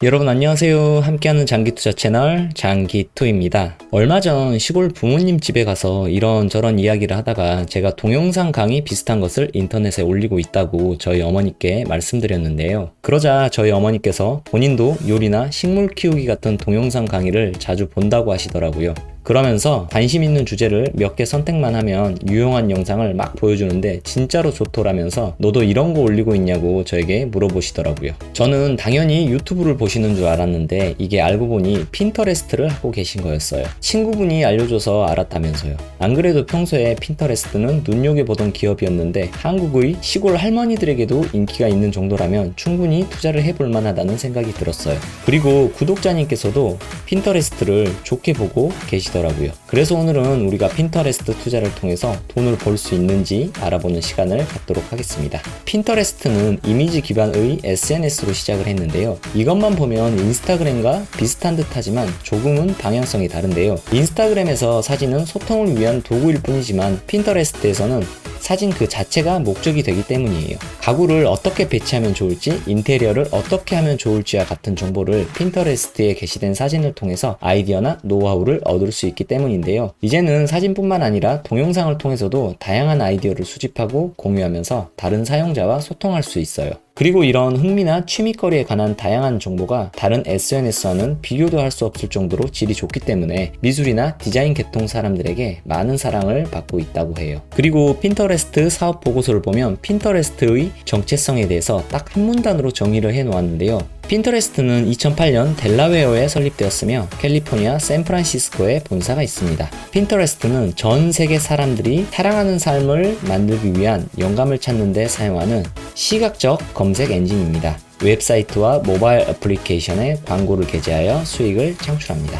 여러분 안녕하세요. 함께하는 장기투자 채널 장기투입니다. 얼마 전 시골 부모님 집에 가서 이런저런 이야기를 하다가 제가 동영상 강의 비슷한 것을 인터넷에 올리고 있다고 저희 어머니께 말씀드렸는데요. 그러자 저희 어머니께서 본인도 요리나 식물 키우기 같은 동영상 강의를 자주 본다고 하시더라고요. 그러면서 관심 있는 주제를 몇 개 선택만 하면 유용한 영상을 막 보여주는데 진짜로 좋더라면서 너도 이런 거 올리고 있냐고 저에게 물어보시더라고요. 저는 당연히 유튜브를 보시는 줄 알았는데 이게 알고 보니 핀터레스트를 하고 계신 거였어요. 친구분이 알려줘서 알았다면서요. 안 그래도 평소에 핀터레스트는 눈여겨보던 기업이었는데 한국의 시골 할머니들에게도 인기가 있는 정도라면 충분히 투자를 해볼 만하다는 생각이 들었어요. 그리고 구독자님께서도 핀터레스트를 좋게 보고 계시더라고요. 그래서 오늘은 우리가 핀터레스트 투자를 통해서 돈을 벌 수 있는지 알아보는 시간을 갖도록 하겠습니다. 핀터레스트는 이미지 기반의 SNS로 시작을 했는데요. 이것만 보면 인스타그램과 비슷한 듯 하지만 조금은 방향성이 다른데요. 인스타그램에서 사진은 소통을 위한 도구일 뿐이지만 핀터레스트에서는 사진 그 자체가 목적이 되기 때문이에요. 가구를 어떻게 배치하면 좋을지, 인테리어를 어떻게 하면 좋을지와 같은 정보를 핀터레스트에 게시된 사진을 통해서 아이디어나 노하우를 얻을 수 있기 때문인데요. 이제는 사진뿐만 아니라 동영상을 통해서도 다양한 아이디어를 수집하고 공유하면서 다른 사용자와 소통할 수 있어요. 그리고 이런 흥미나 취미거리에 관한 다양한 정보가 다른 SNS와는 비교도 할 수 없을 정도로 질이 좋기 때문에 미술이나 디자인 계통 사람들에게 많은 사랑을 받고 있다고 해요. 그리고 핀터레스트 사업 보고서를 보면 핀터레스트의 정체성에 대해서 딱 한 문단으로 정의를 해 놓았는데요. 핀터레스트는 2008년 델라웨어에 설립되었으며 캘리포니아 샌프란시스코에 본사가 있습니다. 핀터레스트는 전 세계 사람들이 사랑하는 삶을 만들기 위한 영감을 찾는 데 사용하는 시각적 검색 엔진입니다. 웹사이트와 모바일 애플리케이션에 광고를 게재하여 수익을 창출합니다.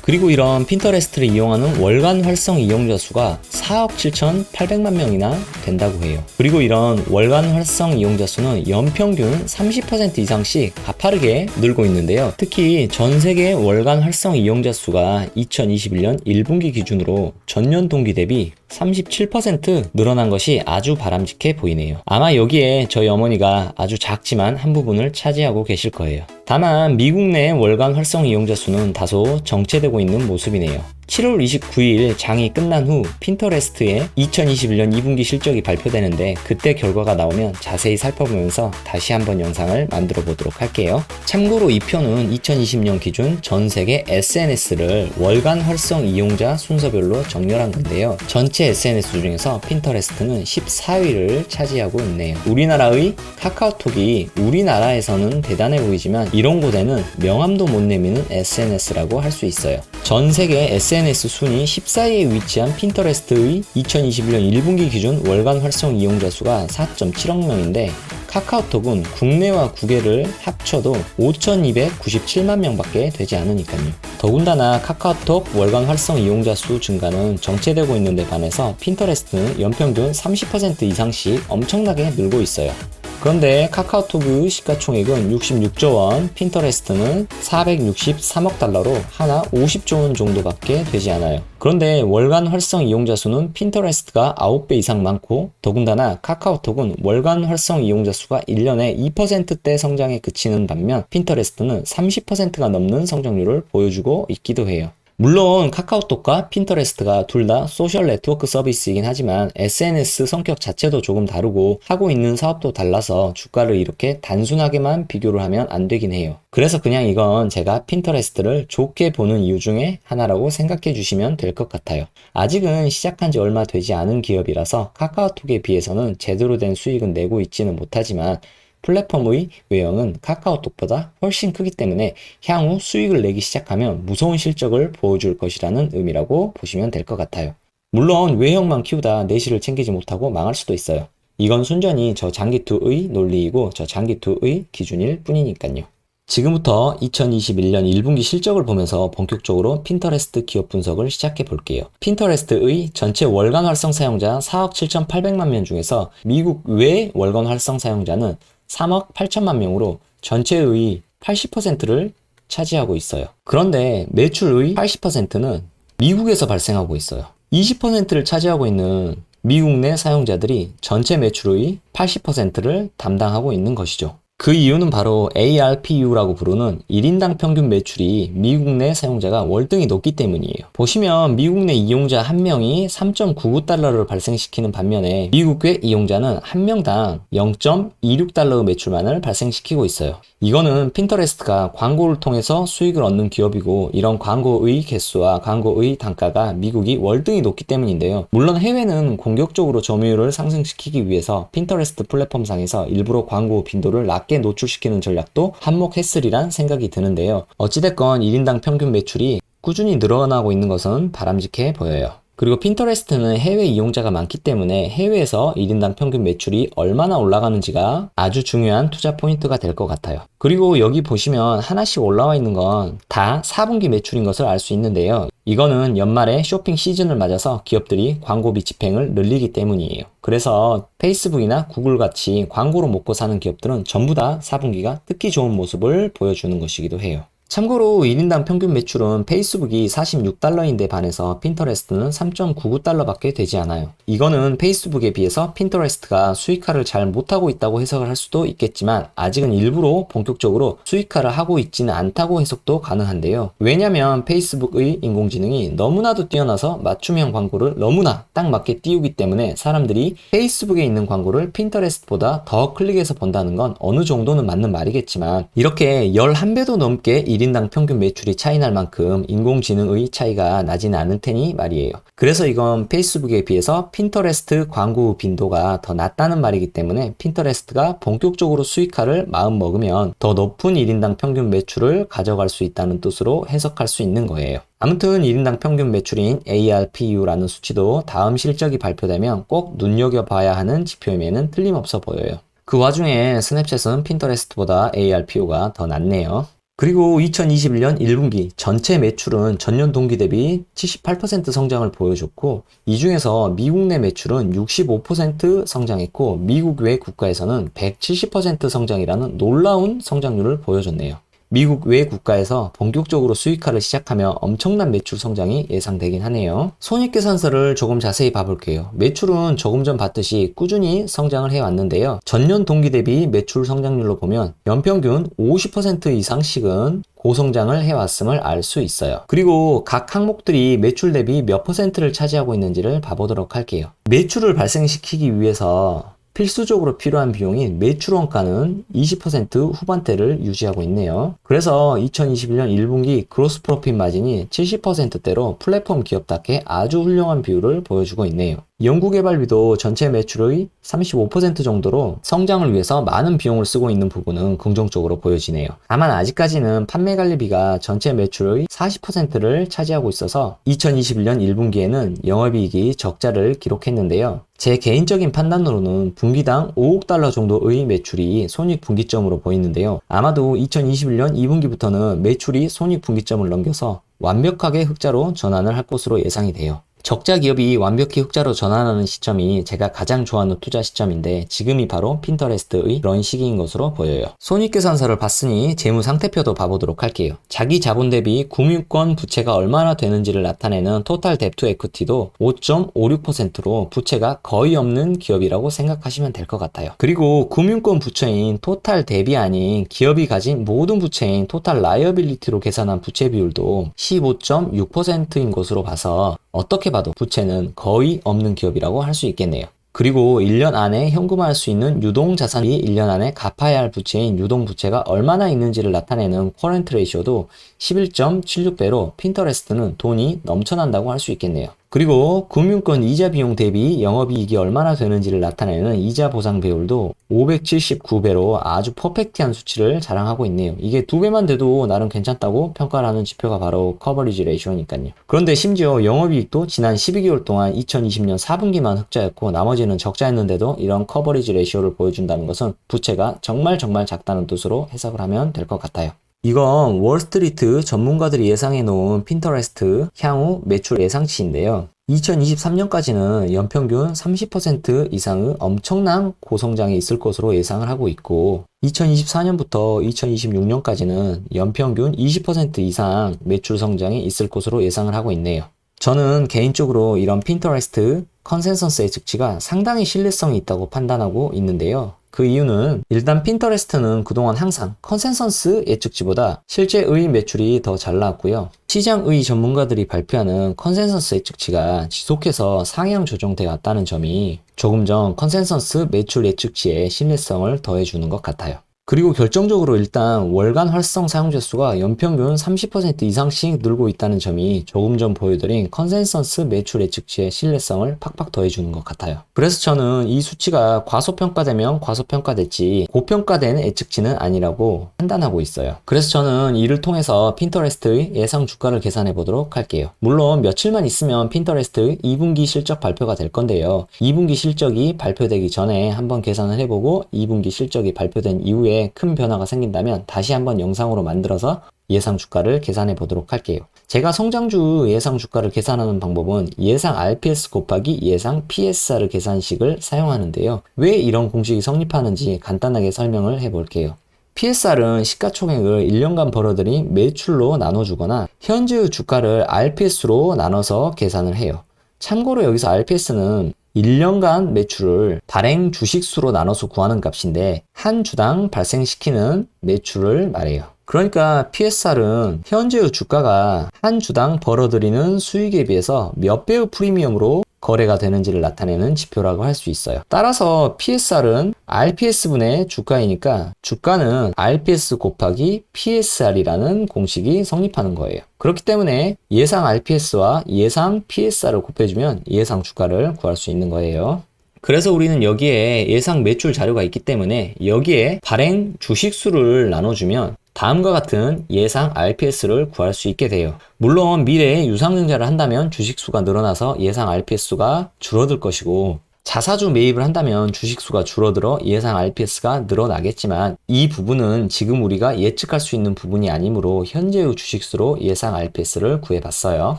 그리고 이런 핀터레스트를 이용하는 월간 활성 이용자 수가 4억 7,800만 명이나 된다고 해요. 그리고 이런 월간 활성 이용자 수는 연평균 30% 이상씩 가파르게 늘고 있는데요. 특히 전 세계 월간 활성 이용자 수가 2021년 1분기 기준으로 전년 동기 대비 37% 늘어난 것이 아주 바람직해 보이네요. 아마 여기에 저희 어머니가 아주 작지만 한 부분을 차지하고 계실 거예요. 다만 미국 내 월간 활성 이용자 수는 다소 정체되고 있는 모습이네요. 7월 29일 장이 끝난 후 핀터레스트의 2021년 2분기 실적이 발표되는데 그때 결과가 나오면 자세히 살펴보면서 다시 한번 영상을 만들어 보도록 할게요. 참고로 이 표는 2020년 기준 전 세계 SNS를 월간 활성 이용자 순서별로 정렬한 건데요. 전체 SNS 중에서 핀터레스트는 14위를 차지하고 있네요. 우리나라의 카카오톡이 우리나라에서는 대단해 보이지만 이런 곳에는 명함도 못 내미는 SNS라고 할 수 있어요. 전 세계 SNS 순위 14위에 위치한 핀터레스트의 2021년 1분기 기준 월간 활성 이용자 수가 4.7억 명인데 카카오톡은 국내와 국외를 합쳐도 5,297만 명밖에 되지 않으니까요. 더군다나 카카오톡 월간 활성 이용자 수 증가는 정체되고 있는 데 반해서 핀터레스트는 연평균 30% 이상씩 엄청나게 늘고 있어요. 그런데 카카오톡의 시가총액은 66조 원, 핀터레스트는 463억 달러로 하나 50조 원 정도밖에 되지 않아요. 그런데 월간 활성 이용자 수는 핀터레스트가 9배 이상 많고 더군다나 카카오톡은 월간 활성 이용자 수가 1년에 2%대 성장에 그치는 반면 핀터레스트는 30%가 넘는 성장률을 보여주고 있기도 해요. 물론 카카오톡과 핀터레스트가 둘 다 소셜 네트워크 서비스이긴 하지만 SNS 성격 자체도 조금 다르고 하고 있는 사업도 달라서 주가를 이렇게 단순하게만 비교를 하면 안 되긴 해요. 그래서 그냥 이건 제가 핀터레스트를 좋게 보는 이유 중에 하나라고 생각해 주시면 될 것 같아요. 아직은 시작한 지 얼마 되지 않은 기업이라서 카카오톡에 비해서는 제대로 된 수익은 내고 있지는 못하지만 플랫폼의 외형은 카카오톡보다 훨씬 크기 때문에 향후 수익을 내기 시작하면 무서운 실적을 보여줄 것이라는 의미라고 보시면 될 것 같아요. 물론 외형만 키우다 내실을 챙기지 못하고 망할 수도 있어요. 이건 순전히 저 장기투의 논리이고 저 장기투의 기준일 뿐이니까요. 지금부터 2021년 1분기 실적을 보면서 본격적으로 핀터레스트 기업 분석을 시작해 볼게요. 핀터레스트의 전체 월간 활성 사용자 4억 7,800만 명 중에서 미국 외 월간 활성 사용자는 3억 8천만 명으로 전체의 80%를 차지하고 있어요. 그런데 매출의 80%는 미국에서 발생하고 있어요. 20%를 차지하고 있는 미국 내 사용자들이 전체 매출의 80%를 담당하고 있는 것이죠. 그 이유는 바로 ARPU라고 부르는 1인당 평균 매출이 미국 내 사용자가 월등히 높기 때문이에요. 보시면 미국 내 이용자 1명이 3.99달러를 발생시키는 반면에 미국 외 이용자는 1명당 0.26달러의 매출만을 발생시키고 있어요. 이거는 핀터레스트가 광고를 통해서 수익을 얻는 기업이고 이런 광고의 개수와 광고의 단가가 미국이 월등히 높기 때문인데요. 물론 해외는 공격적으로 점유율을 상승시키기 위해서 핀터레스트 플랫폼상에서 일부러 광고 빈도를 낮게 노출시키는 전략도 한몫했으리란 생각이 드는데요. 어찌됐건 1인당 평균 매출이 꾸준히 늘어나고 있는 것은 바람직해 보여요. 그리고 핀터레스트는 해외 이용자가 많기 때문에 해외에서 1인당 평균 매출이 얼마나 올라가는지가 아주 중요한 투자 포인트가 될 것 같아요. 그리고 여기 보시면 하나씩 올라와 있는 건 다 4분기 매출인 것을 알 수 있는데요. 이거는 연말에 쇼핑 시즌을 맞아서 기업들이 광고비 집행을 늘리기 때문이에요. 그래서 페이스북이나 구글 같이 광고로 먹고 사는 기업들은 전부 다 4분기가 특히 좋은 모습을 보여주는 것이기도 해요. 참고로 1인당 평균 매출은 페이스북이 46달러인데 반해서 핀터레스트는 3.99달러밖에 되지 않아요. 이거는 페이스북에 비해서 핀터레스트가 수익화를 잘 못하고 있다고 해석을 할 수도 있겠지만 아직은 일부러 본격적으로 수익화를 하고 있지는 않다고 해석도 가능한데요. 왜냐면 페이스북의 인공지능이 너무나도 뛰어나서 맞춤형 광고를 너무나 딱 맞게 띄우기 때문에 사람들이 페이스북에 있는 광고를 핀터레스트보다 더 클릭해서 본다는 건 어느 정도는 맞는 말이겠지만 이렇게 11배도 넘게 1인당 평균 매출이 차이 날 만큼 인공지능의 차이가 나지는 않을 테니 말이에요. 그래서 이건 페이스북에 비해서 핀터레스트 광고 빈도가 더 낮다는 말이기 때문에 핀터레스트가 본격적으로 수익화를 마음먹으면 더 높은 1인당 평균 매출을 가져갈 수 있다는 뜻으로 해석할 수 있는 거예요. 아무튼 1인당 평균 매출인 ARPU라는 수치도 다음 실적이 발표되면 꼭 눈여겨봐야 하는 지표임에는 틀림없어 보여요. 그 와중에 스냅챗은 핀터레스트보다 ARPU가 더 낮네요. 그리고 2021년 1분기 전체 매출은 전년 동기 대비 78% 성장을 보여줬고 이 중에서 미국 내 매출은 65% 성장했고 미국 외 국가에서는 170% 성장이라는 놀라운 성장률을 보여줬네요. 미국 외 국가에서 본격적으로 수익화를 시작하며 엄청난 매출 성장이 예상되긴 하네요. 손익계산서를 조금 자세히 봐볼게요. 매출은 조금 전 봤듯이 꾸준히 성장을 해왔는데요. 전년 동기 대비 매출 성장률로 보면 연평균 50% 이상씩은 고성장을 해왔음을 알 수 있어요. 그리고 각 항목들이 매출 대비 몇 퍼센트를 차지하고 있는지를 봐보도록 할게요. 매출을 발생시키기 위해서 필수적으로 필요한 비용인 매출 원가는 20% 후반대를 유지하고 있네요. 그래서 2021년 1분기 그로스 프로핏 마진이 70%대로 플랫폼 기업답게 아주 훌륭한 비율을 보여주고 있네요. 연구개발비도 전체 매출의 35% 정도로 성장을 위해서 많은 비용을 쓰고 있는 부분은 긍정적으로 보여지네요. 다만 아직까지는 판매관리비가 전체 매출의 40%를 차지하고 있어서 2021년 1분기에는 영업이익이 적자를 기록했는데요. 제 개인적인 판단으로는 분기당 5억 달러 정도의 매출이 손익 분기점으로 보이는데요. 아마도 2021년 2분기부터는 매출이 손익 분기점을 넘겨서 완벽하게 흑자로 전환을 할 것으로 예상이 돼요. 적자 기업이 완벽히 흑자로 전환하는 시점이 제가 가장 좋아하는 투자 시점인데 지금이 바로 핀터레스트의 그런 시기인 것으로 보여요. 손익계산서를 봤으니 재무상태표도 봐보도록 할게요. 자기 자본 대비 금융권 부채가 얼마나 되는지를 나타내는 토탈 뎁 투 에퀴티도 5.56%로 부채가 거의 없는 기업이라고 생각하시면 될 것 같아요. 그리고 금융권 부채인 토탈 뎁이 아닌 기업이 가진 모든 부채인 토탈 라이어빌리티로 계산한 부채 비율도 15.6%인 것으로 봐서 어떻게 봐도 부채는 거의 없는 기업이라고 할 수 있겠네요. 그리고 1년 안에 현금화할 수 있는 유동자산이 1년 안에 갚아야 할 부채인 유동부채가 얼마나 있는지를 나타내는 커런트 레이쇼도 11.76배로 핀터레스트는 돈이 넘쳐난다고 할 수 있겠네요. 그리고 금융권 이자 비용 대비 영업이익이 얼마나 되는지를 나타내는 이자 보상 비율도 579배로 아주 퍼펙트한 수치를 자랑하고 있네요. 이게 2배만 돼도 나름 괜찮다고 평가를 하는 지표가 바로 커버리지 레이쇼니까요. 그런데 심지어 영업이익도 지난 12개월 동안 2020년 4분기만 흑자였고 나머지는 적자였는데도 이런 커버리지 레이쇼를 보여준다는 것은 부채가 정말 작다는 뜻으로 해석을 하면 될 것 같아요. 이건 월스트리트 전문가들이 예상해 놓은 핀터레스트 향후 매출 예상치인데요. 2023년까지는 연평균 30% 이상의 엄청난 고성장이 있을 것으로 예상을 하고 있고 2024년부터 2026년까지는 연평균 20% 이상 매출 성장이 있을 것으로 예상을 하고 있네요. 저는 개인적으로 이런 핀터레스트 컨센서스의 즉치가 상당히 신뢰성이 있다고 판단하고 있는데요. 그 이유는 일단 핀터레스트는 그동안 항상 컨센서스 예측치보다 실제의 매출이 더 잘 나왔고요. 시장의 전문가들이 발표하는 컨센서스 예측치가 지속해서 상향 조정돼 왔다는 점이 조금 전 컨센서스 매출 예측치의 신뢰성을 더해주는 것 같아요. 그리고 결정적으로 일단 월간 활성 사용자 수가 연평균 30% 이상씩 늘고 있다는 점이 조금 전 보여드린 컨센서스 매출 예측치의 신뢰성을 팍팍 더해주는 것 같아요. 그래서 저는 이 수치가 과소평가되면 과소평가됐지 고평가된 예측치는 아니라고 판단하고 있어요. 그래서 저는 이를 통해서 핀터레스트의 예상 주가를 계산해 보도록 할게요. 물론 며칠만 있으면 핀터레스트 2분기 실적 발표가 될 건데요. 2분기 실적이 발표되기 전에 한번 계산을 해보고 2분기 실적이 발표된 이후에 큰 변화가 생긴다면 다시 한번 영상으로 만들어서 예상 주가를 계산해 보도록 할게요. 제가 성장주 예상 주가를 계산하는 방법은 예상 RPS 곱하기 예상 PSR 계산식을 사용하는데요. 왜 이런 공식이 성립하는지 간단하게 설명을 해 볼게요. PSR은 시가총액을 1년간 벌어들인 매출로 나눠주거나 현재의 주가를 RPS로 나눠서 계산을 해요. 참고로 여기서 RPS는 1년간 매출을 발행 주식수로 나눠서 구하는 값인데 한 주당 발생시키는 매출을 말해요. 그러니까 PSR은 현재의 주가가 한 주당 벌어들이는 수익에 비해서 몇 배의 프리미엄으로 거래가 되는지를 나타내는 지표라고 할 수 있어요. 따라서 PSR은 RPS분의 주가이니까 주가는 RPS 곱하기 PSR이라는 공식이 성립하는 거예요. 그렇기 때문에 예상 RPS와 예상 PSR을 곱해주면 예상 주가를 구할 수 있는 거예요. 그래서 우리는 여기에 예상 매출 자료가 있기 때문에 여기에 발행 주식수를 나눠주면 다음과 같은 예상 RPS를 구할 수 있게 돼요. 물론 미래에 유상증자를 한다면 주식수가 늘어나서 예상 RPS수가 줄어들 것이고 자사주 매입을 한다면 주식수가 줄어들어 예상 RPS가 늘어나겠지만 이 부분은 지금 우리가 예측할 수 있는 부분이 아니므로 현재의 주식수로 예상 RPS를 구해봤어요.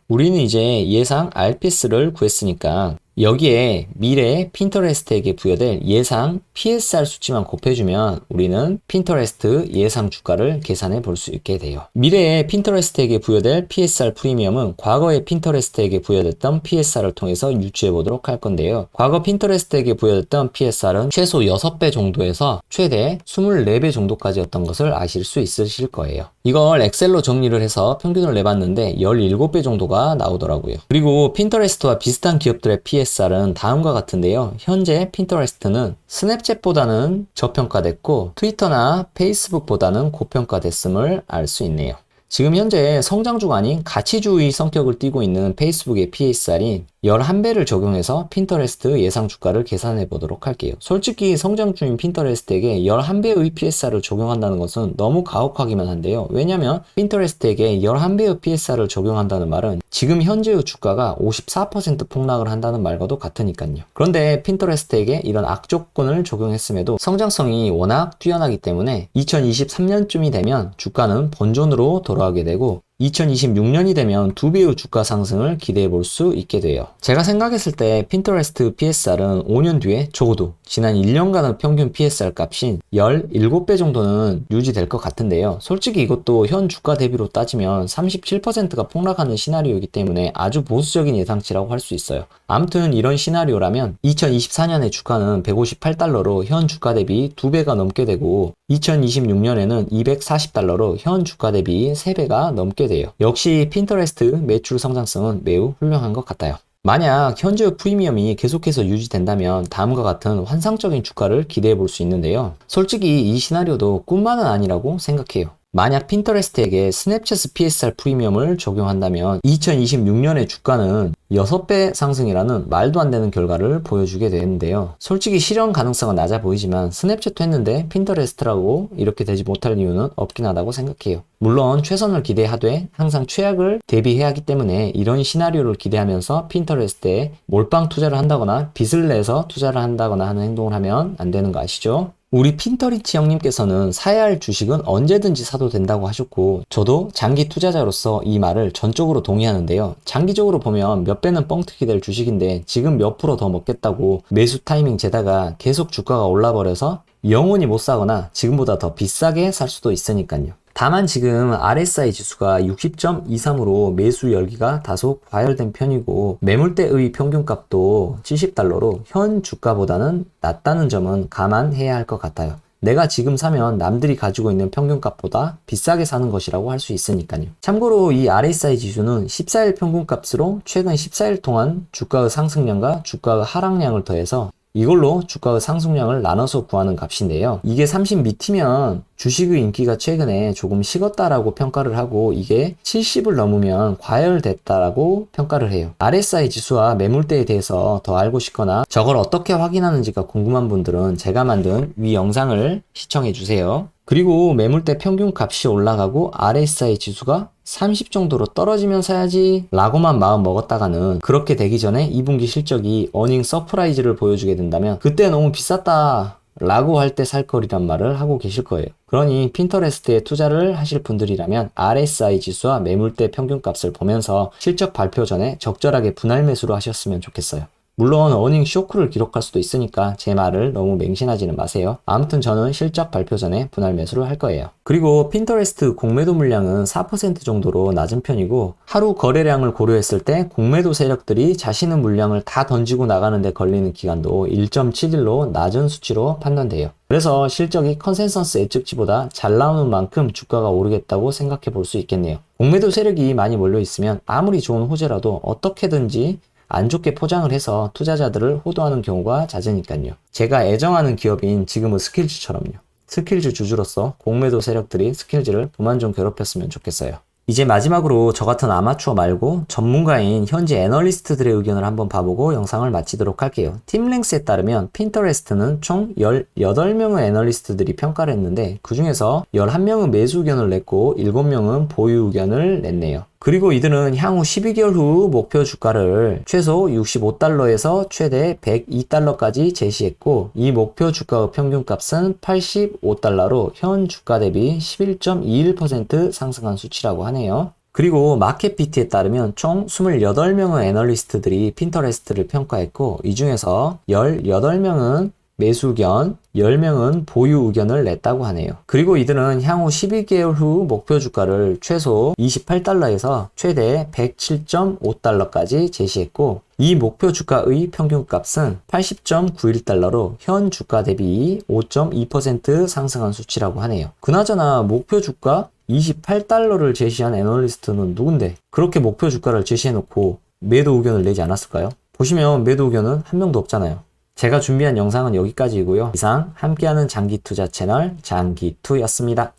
우리는 이제 예상 RPS를 구했으니까 여기에 미래 핀터레스트에게 부여될 예상 PSR 수치만 곱해주면 우리는 핀터레스트 예상 주가를 계산해 볼 수 있게 돼요. 미래에 핀터레스트에게 부여될 PSR 프리미엄은 과거에 핀터레스트에게 부여됐던 PSR을 통해서 유추해 보도록 할 건데요. 과거 핀터레스트에게 부여됐던 PSR은 최소 6배 정도에서 최대 24배 정도까지였던 것을 아실 수 있으실 거예요. 이걸 엑셀로 정리를 해서 평균을 내봤는데 17배 정도가 나오더라고요. 그리고 핀터레스트와 비슷한 기업들의 PSR은 다음과 같은데요. 현재 핀터레스트는 스냅챗보다는 저평가됐고 트위터나 페이스북보다는 고평가됐음을 알 수 있네요. 지금 현재 성장주가 아닌 가치주의 성격을 띠고 있는 페이스북의 PSR인 11배를 적용해서 핀터레스트 예상 주가를 계산해 보도록 할게요. 솔직히 성장주인 핀터레스트에게 11배의 PSR을 적용한다는 것은 너무 가혹하기만 한데요. 왜냐면 핀터레스트에게 11배의 PSR을 적용한다는 말은 지금 현재의 주가가 54% 폭락을 한다는 말과도 같으니까요. 그런데 핀터레스트에게 이런 악조건을 적용했음에도 성장성이 워낙 뛰어나기 때문에 2023년쯤이 되면 주가는 본존으로 돌아가게 되고 2026년이 되면 2배의 주가 상승을 기대해 볼 수 있게 돼요. 제가 생각했을 때 핀터레스트 PSR은 5년 뒤에 적어도 지난 1년간의 평균 PSR 값인 17배 정도는 유지될 것 같은데요. 솔직히 이것도 현 주가 대비로 따지면 37%가 폭락하는 시나리오이기 때문에 아주 보수적인 예상치라고 할 수 있어요. 아무튼 이런 시나리오라면 2024년에 주가는 158달러로 현 주가 대비 2배가 넘게 되고 2026년에는 240달러로 현 주가 대비 3배가 넘게 돼요. 역시 핀터레스트 매출 성장성은 매우 훌륭한 것 같아요. 만약 현재의 프리미엄이 계속해서 유지된다면 다음과 같은 환상적인 주가를 기대해 볼 수 있는데요. 솔직히 이 시나리오도 꿈만은 아니라고 생각해요. 만약 핀터레스트에게 스냅챗 PSR 프리미엄을 적용한다면 2026년의 주가는 6배 상승이라는 말도 안 되는 결과를 보여주게 되는데요. 솔직히 실현 가능성은 낮아 보이지만 스냅챗도 했는데 핀터레스트라고 이렇게 되지 못할 이유는 없긴 하다고 생각해요. 물론 최선을 기대하되 항상 최악을 대비해야 하기 때문에 이런 시나리오를 기대하면서 핀터레스트에 몰빵 투자를 한다거나 빚을 내서 투자를 한다거나 하는 행동을 하면 안 되는 거 아시죠? 우리 핀터리치 형님께서는 사야 할 주식은 언제든지 사도 된다고 하셨고 저도 장기 투자자로서 이 말을 전적으로 동의하는데요. 장기적으로 보면 몇 배는 뻥튀기 될 주식인데 지금 몇 프로 더 먹겠다고 매수 타이밍 재다가 계속 주가가 올라버려서 영원히 못 사거나 지금보다 더 비싸게 살 수도 있으니까요. 다만 지금 RSI 지수가 60.23으로 매수 열기가 다소 과열된 편이고 매물대의 평균값도 70달러로 현 주가보다는 낮다는 점은 감안해야 할 것 같아요. 내가 지금 사면 남들이 가지고 있는 평균값보다 비싸게 사는 것이라고 할 수 있으니까요. 참고로 이 RSI 지수는 14일 평균값으로 최근 14일 동안 주가의 상승량과 주가의 하락량을 더해서 이걸로 주가의 상승량을 나눠서 구하는 값인데요. 이게 30미터면 주식의 인기가 최근에 조금 식었다라고 평가를 하고 이게 70을 넘으면 과열됐다라고 평가를 해요. RSI 지수와 매물대에 대해서 더 알고 싶거나 저걸 어떻게 확인하는지가 궁금한 분들은 제가 만든 위 영상을 시청해 주세요. 그리고 매물대 평균 값이 올라가고 RSI 지수가 30 정도로 떨어지면 사야지 라고만 마음 먹었다가는 그렇게 되기 전에 2분기 실적이 어닝 서프라이즈를 보여주게 된다면 그때 너무 비쌌다 라고 할 때 살 거리란 말을 하고 계실 거예요. 그러니 핀터레스트에 투자를 하실 분들이라면 RSI 지수와 매물대 평균값을 보면서 실적 발표 전에 적절하게 분할 매수를 하셨으면 좋겠어요. 물론 어닝 쇼크를 기록할 수도 있으니까 제 말을 너무 맹신하지는 마세요. 아무튼 저는 실적 발표 전에 분할 매수를 할 거예요. 그리고 핀터레스트 공매도 물량은 4% 정도로 낮은 편이고 하루 거래량을 고려했을 때 공매도 세력들이 자신의 물량을 다 던지고 나가는데 걸리는 기간도 1.7일로 낮은 수치로 판단돼요. 그래서 실적이 컨센서스 예측치보다 잘 나오는 만큼 주가가 오르겠다고 생각해 볼 수 있겠네요. 공매도 세력이 많이 몰려 있으면 아무리 좋은 호재라도 어떻게든지 안 좋게 포장을 해서 투자자들을 호도하는 경우가 잦으니까요. 제가 애정하는 기업인 지금의 스킬즈처럼요. 스킬즈 주주로서 공매도 세력들이 스킬즈를 그만 좀 괴롭혔으면 좋겠어요. 이제 마지막으로 저 같은 아마추어 말고 전문가인 현지 애널리스트들의 의견을 한번 봐보고 영상을 마치도록 할게요. 팀랭스에 따르면 핀터레스트는 총 18명의 애널리스트들이 평가를 했는데 그 중에서 11명은 매수 의견을 냈고 7명은 보유 의견을 냈네요. 그리고 이들은 향후 12개월 후 목표 주가를 최소 65달러에서 최대 102달러까지 제시했고 이 목표 주가의 평균값은 85달러로 현 주가 대비 11.21% 상승한 수치라고 하네요. 그리고 마켓비트에 따르면 총 28명의 애널리스트들이 핀터레스트를 평가했고 이 중에서 18명은 매수 의견, 10명은 보유 의견을 냈다고 하네요. 그리고 이들은 향후 12개월 후 목표 주가를 최소 28달러에서 최대 107.5달러까지 제시했고 이 목표 주가의 평균값은 80.91달러로 현 주가 대비 5.2% 상승한 수치라고 하네요. 그나저나 목표 주가 28달러를 제시한 애널리스트는 누군데 그렇게 목표 주가를 제시해놓고 매도 의견을 내지 않았을까요? 보시면 매도 의견은 한 명도 없잖아요. 제가 준비한 영상은 여기까지이고요. 이상 함께하는 장기투자 채널 장기투였습니다.